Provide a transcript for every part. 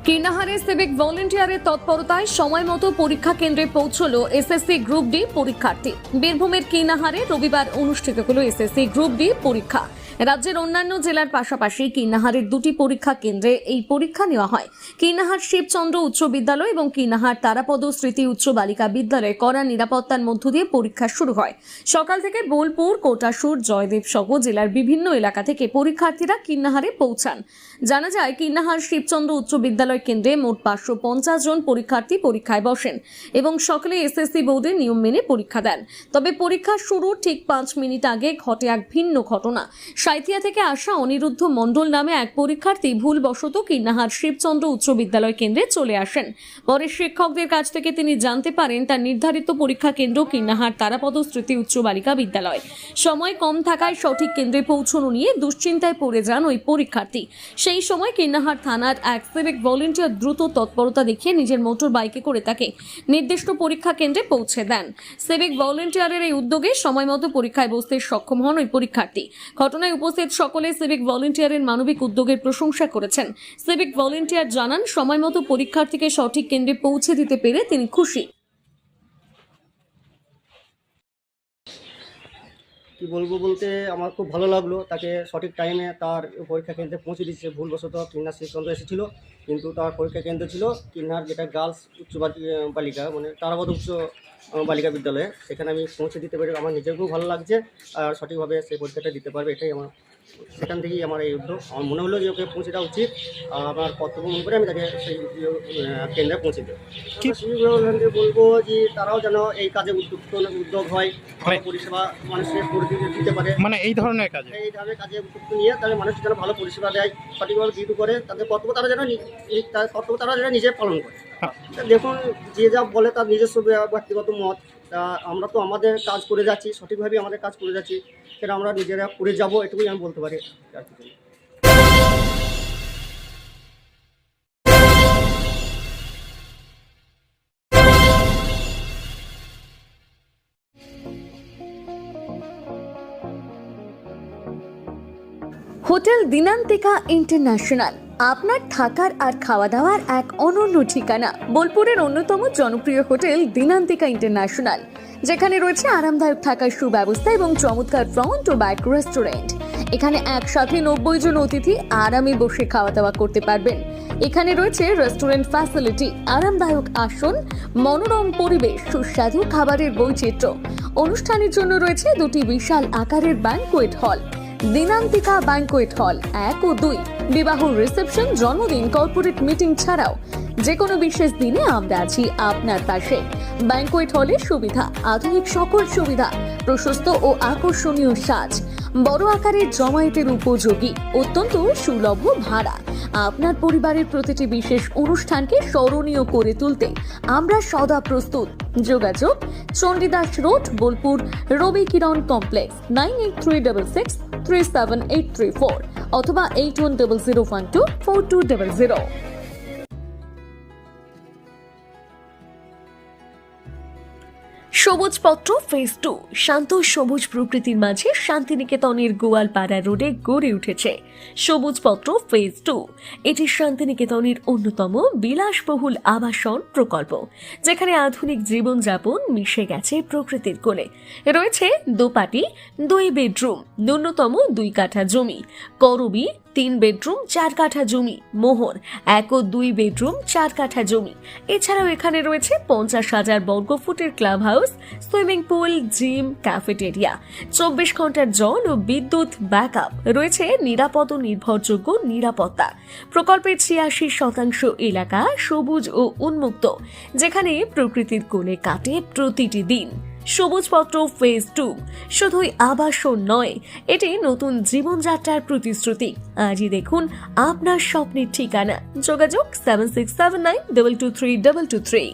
কীর্ণাহারে civic ভলেন্টিয়ারের তৎপরতায় সময় মতো পরীক্ষা কেন্দ্রে পৌঁছল এসএসসি গ্রুপ ডি পরীক্ষার্থী। বীরভূমের কীর্ণাহারে রবিবার অনুষ্ঠিত হল এসএসসি গ্রুপ ডি পরীক্ষা। রাজ্যের অন্যান্য জেলার পাশাপাশি কীর্ণাহারের দুটি পরীক্ষা কেন্দ্রে এই পরীক্ষা নেওয়া হয়। কীর্ণাহার শিবচন্দ্র উচ্চ বিদ্যালয় এবং কীর্ণাহার তারাপদ স্মৃতি উচ্চ বালিকা বিদ্যালয়ে কড়া নিরাপত্তার মধ্য দিয়ে পরীক্ষা শুরু হয়। সকাল থেকে বোলপুর, কোটাসুর, জয়দেব সহ জেলার বিভিন্ন এলাকা থেকে পরীক্ষার্থীরা কীর্ণাহারে পৌঁছান। জানা যায়, কীর্ণাহার শিবচন্দ্র উচ্চ বিদ্যালয় কেন্দ্রে মোট 550 জন পরীক্ষার্থী পরীক্ষায় বসেন এবং সকলে এসএসসি বোর্ডের নিয়ম মেনে পরীক্ষা দেন। তবে পরীক্ষা শুরুর ঠিক 5 মিনিট আগে ঘটে এক ভিন্ন ঘটনা। সাঁইথিয়া থেকে আসা অনিরুদ্ধ মণ্ডল নামে এক পরীক্ষার্থী ভুলবশত কীর্ণাহার শিবচন্দ্র উচ্চ বিদ্যালয় কেন্দ্রে চলে আসেন। পরে শিক্ষকদের কাছ থেকে তিনি জানতে পারেন তার নির্ধারিত পরীক্ষা কেন্দ্র কীর্ণাহার তারাপদ স্মৃতি উচ্চ বালিকা বিদ্যালয়। সময় কম থাকায় সঠিক কেন্দ্রে পৌঁছানো নিয়ে দুশ্চিন্তায় পড়ে যান ওই পরীক্ষার্থী। সেই সময় কীর্ণাহার থানার এক সিভিক ভলেন্টিয়ার দ্রুত তৎপরতা দেখিয়ে নিজের মোটর বাইকে করে তাকে নির্দিষ্ট পরীক্ষা কেন্দ্রে পৌঁছে দেন। সিভিক ভলেন্টিয়ারের এই উদ্যোগে সময়মতো পরীক্ষায় বসতে সক্ষম হন ওই পরীক্ষার্থী। ঘটনায় উপস্থিত সকলে সিভিক ভলেন্টিয়ারের মানবিক উদ্যোগের প্রশংসা করেছেন। সিভিক ভলেন্টিয়ার জানান, সময়মতো পরীক্ষার্থীকে সঠিক কেন্দ্রে পৌঁছে দিতে পেরে তিনি খুশি। কি বলবো বলতে আমার খুব ভালো লাগলো, তাকে সঠিক টাইমে তার পরীক্ষা কেন্দ্রে পৌঁছে দিচ্ছে। ভুলবশত কিন্নার শিবচন্দ্র এসেছিল, কিন্তু তার পরীক্ষা কেন্দ্র ছিল কিন্নার যেটা গার্লস উচ্চ বালিকা মানে তারাপদ উচ্চ বালিকা বিদ্যালয়ে। সেখানে আমি পৌঁছে দিতে পেরে আমার নিজেকেও ভালো লাগছে, আর সঠিকভাবে সেই পরীক্ষাটা দিতে পারবে এটাই আমার, সেখান থেকেই আমার এই উদ্যোগ। আমার মনে হলো যে ওকে পৌঁছে দেওয়া উচিত, আর আমার কর্তব্য মনে করে আমি তাকে সেই কেন্দ্রে পৌঁছে দেবো। বলবো যে তারাও যেন এই কাজে উদ্যোগ হয়, পরিষেবা মানুষের করে দিতে পারে, মানে এই ধরনের কাজে উদ্যোগ নিয়ে তাহলে মানুষ যেন ভালো পরিষেবা দেয়, সঠিকভাবে ডিউটি করে, তাদের কর্তব্য তারা যেন নিজে পালন করে। দেখুন, যে যা বলে তার নিজস্ব ব্যক্তিগত মত, তা আমরা তো আমাদের কাজ করে যাচ্ছি, সঠিকভাবে আমাদের কাজ করে যাচ্ছি, সেটা আমরা নিজেরা করে যাব, এটুকুই আমি বলতে পারি। আর কিছু না। হোটেল দিনান্তিকা ইন্টারন্যাশনাল আপনার থাকার আর খাওয়া দাওয়ার এক অনন্য ঠিকানা। বোলপুরের অন্যতম জনপ্রিয় হোটেল দিনান্তিকা ইন্টারন্যাশনাল, যেখানে রয়েছে আরামদায়ক থাকার সুব্যবস্থা এবং চমৎকার ফ্রন্ট ও ব্যাক রেস্টুরেন্ট। এখানে একসাথে 90 জন অতিথি আরামে বসে খাওয়া দাওয়া করতে পারবেন। এখানে রয়েছে রেস্টুরেন্ট ফ্যাসিলিটি, আরামদায়ক আসন, মনোরম পরিবেশ, সুস্বাদু খাবারের বৈচিত্র্য। অনুষ্ঠানের জন্য রয়েছে দুটি বিশাল আকারের banquet hall, Dinantika banquet hall 1 ও 2। বিবাহ, রিসেপশন, জন্মদিন, কর্পোরেট মিটিং ছাড়াও যে কোনো বিশেষ দিনে আমরা আছি আপনার পাশে। ব্যাংকোয়েট হলের সুবিধা, আধুনিক সকল সুবিধা, প্রশস্ত ও আকর্ষণীয় সাজ, বড় আকারের জমায়েতের উপযোগী, অত্যন্ত সুলভ ভাড়া। আপনার পরিবারের প্রতিটি বিশেষ অনুষ্ঠানকে স্মরণীয় করে তুলতে আমরা সদা প্রস্তুত। যোগাযোগ চণ্ডীদাস রোড, বোলপুর, রবি কিরণ কমপ্লেক্স, 9836637834 অথবা 8100124200। সবুজপত্র ফেজ 2 শান্ত সবুজ প্রকৃতির মাঝে শান্তিনিকেতনের গোয়ালপাড়া রোডে গড়ে উঠেছে সবুজপত্র ফেজ 2। এটি শান্তিনিকেতনের অন্যতম বিলাসবহুল আবাসন প্রকল্প, যেখানে আধুনিক জীবনযাপন মিশে গেছে প্রকৃতির কোলে। রয়েছে দোপাটি, 2 বেডরুম, ন্যূনতম 2 কাঠা জমি, করবি 3 বেডরুম 4 কাঠা জমি, মোহর 1 ও 2 বেডরুম 4 কাঠা জমি। এছাড়াও এখানে রয়েছে 50,000 বর্গফুটের club house, swimming pool, gym, cafeteria, 24 ঘন্টার জল ও বিদ্যুৎ ব্যাকআপ। রয়েছে নিরাপদ ও নির্ভরযোগ্য নিরাপত্তা। প্রকল্পের 86% এলাকা সবুজ ও উন্মুক্ত, যেখানে প্রকৃতির কোলে কাটে প্রতিটি দিন। সবুজপত্র ফেজ 2 শুধুই আবাসন নয়, এটি নতুন জীবনযাত্রার প্রতিশ্রুতি। আজই দেখুন আপনার স্বপ্নের ঠিকানা। যোগাযোগ 7679223223।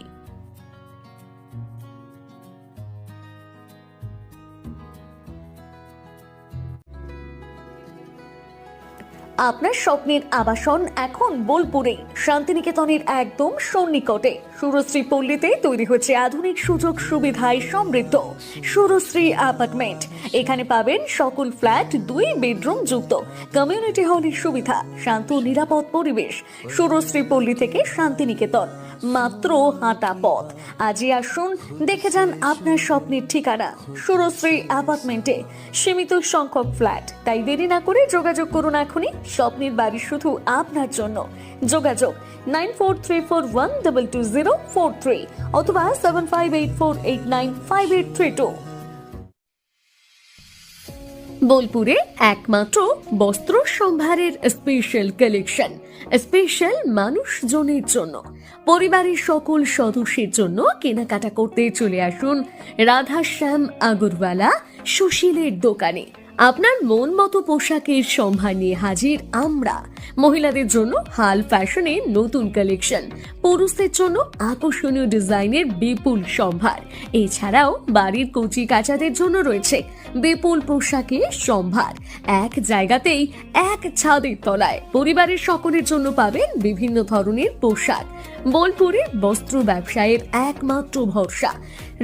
আপনার স্বপ্নের আবাসন এখন বোলপুরে, শান্তিনিকেতনের একদম সন্নিকটে। সুরশ্রী পল্লীতে তৈরি হচ্ছে আধুনিক সুযোগ সুবিধায় সমৃদ্ধ সুরশ্রী অ্যাপার্টমেন্ট। এখানে পাবেন সকল ফ্ল্যাট 2 বেডরুম যুক্ত, কমিউনিটি হলের সুবিধা, শান্ত নিরাপদ পরিবেশ। সুরশ্রী পল্লী থেকে শান্তিনিকেতন মাত্র হাঁটা পথ। আজই আসুন, দেখে যান আপনার স্বপ্নের ঠিকানা সুরশ্রী অ্যাপার্টমেন্টে। সীমিত সংখ্যক ফ্ল্যাট, তাই দেরি না করে যোগাযোগ করুন এখনই। স্বপ্নের বাড়ি শুধু আপনার জন্য। যোগাযোগ 9434122043 অথবা 7584895832। বোলপুরে একমাত্র বস্ত্র সম্ভারের স্পেশাল কালেকশন, স্পেশাল মানুষজনের জন্য। পরিবারের সকল সদস্যের জন্য কেনাকাটা করতে চলে আসুন রাধাশ্যাম আগরওয়ালা সুশীলের দোকানে। আপনার মন মতো পোশাকের সম্ভার নিয়ে হাজির আমরা। মহিলাদের জন্য হাল ফ্যাশনের নতুন কালেকশন, পুরুষদের জন্য আকর্ষণীয় ডিজাইনের বিপুল সম্ভার। এছাড়াও বাড়ির কচি কাচাদের জন্য রয়েছে বিপুল পোশাকের সম্ভার। এক জায়গাতেই, এক ছাদের তলায় পরিবারের সকলের জন্য পাবেন বিভিন্ন ধরনের পোশাক। বোলপুরে বস্ত্র ব্যবসায়ের একমাত্র ভরসা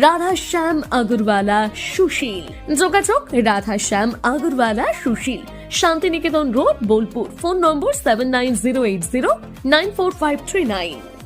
রাধাশ্যাম আগরওয়ালা সুশীল। যোগাযোগ Radhashyam Agarwala Sushil, Shantiniketan road, Bolpur. Phone number 7908094539।